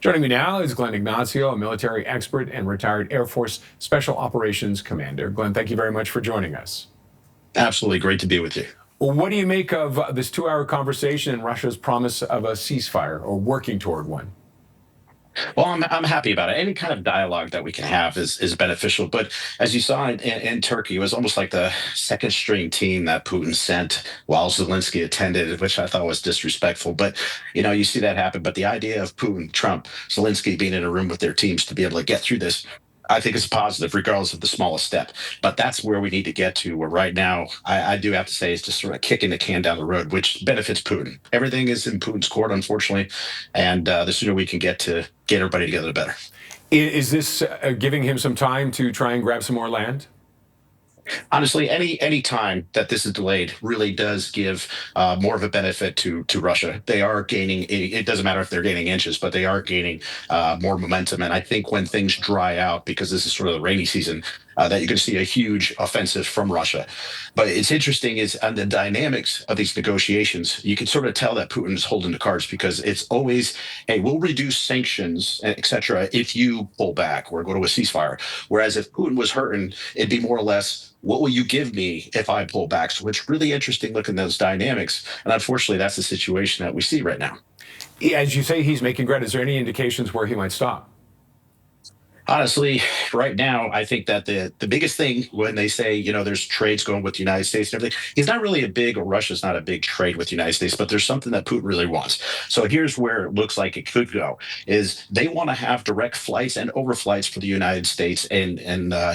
Joining me now is Glenn Ignazio, a military expert and retired Air Force Special Operations Commander. Glenn, thank you very much for joining us. Absolutely great to be with you. Well, what do you make of this 2 hour conversation and Russia's promise of a ceasefire or working toward one? Well, I'm happy about it. Any kind of dialogue that we can have is beneficial. But as you saw in Turkey, it was almost like the second string team that Putin sent while Zelensky attended, which I thought was disrespectful. But you see that happen. But the idea of Putin, Trump, Zelensky being in a room with their teams to be able to get through this, I think is positive, regardless of the smallest step. But that's where we need to get to. Where right now, I do have to say, is just sort of kicking the can down the road, which benefits Putin. Everything is in Putin's court, unfortunately, and the sooner we can get everybody together, the better. Is this giving him some time to try and grab some more land? Honestly, any time that this is delayed really does give more of a benefit to Russia. They are gaining. It doesn't matter if they're gaining inches, but they are gaining more momentum. And I think when things dry out, because this is sort of the rainy season, that you're going to see a huge offensive from Russia. But it's interesting is on the dynamics of these negotiations, you can sort of tell that Putin is holding the cards because it's always, hey, we'll reduce sanctions, et cetera, if you pull back or go to a ceasefire. Whereas if Putin was hurting, it'd be more or less, what will you give me if I pull back? So it's really interesting looking at those dynamics. And unfortunately, that's the situation that we see right now. As you say, he's making ground. Is there any indications where he might stop? Honestly, right now, I think that the biggest thing when they say, there's trades going with the United States and everything, he's not really or Russia's not a big trade with the United States, but there's something that Putin really wants. So here's where it looks like it could go, is they want to have direct flights and overflights for the United States and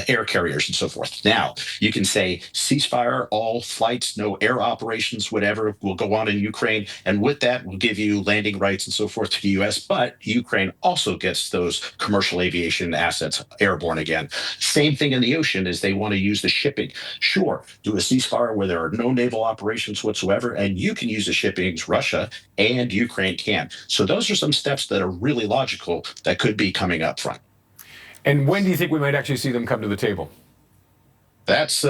air carriers and so forth. Now, you can say ceasefire, all flights, no air operations, whatever will go on in Ukraine. And with that, we'll give you landing rights and so forth to the US. But Ukraine also gets those commercial aviation assets airborne again. Same thing in the ocean is they want to use the shipping. Sure, do a ceasefire where there are no naval operations whatsoever, and you can use the shippings, Russia and Ukraine can. So those are some steps that are really logical that could be coming up front. And when do you think we might actually see them come to the table? That's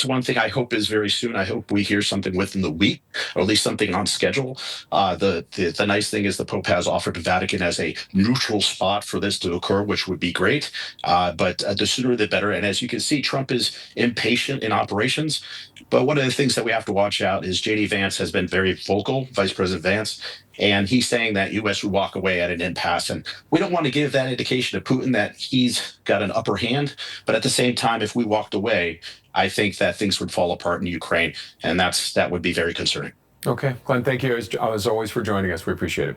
one thing I hope is very soon. I hope we hear something within the week, or at least something on schedule. The nice thing is the Pope has offered the Vatican as a neutral spot for this to occur, which would be great. But the sooner the better. And as you can see, Trump is impatient in operations. But one of the things that we have to watch out is JD Vance has been very vocal, Vice President Vance, and he's saying that U.S. would walk away at an impasse. And we don't want to give that indication to Putin that he's got an upper hand. But at the same time, if we walked away, I think that things would fall apart in Ukraine, and that would be very concerning. Okay, Glenn, thank you as always for joining us. We appreciate it.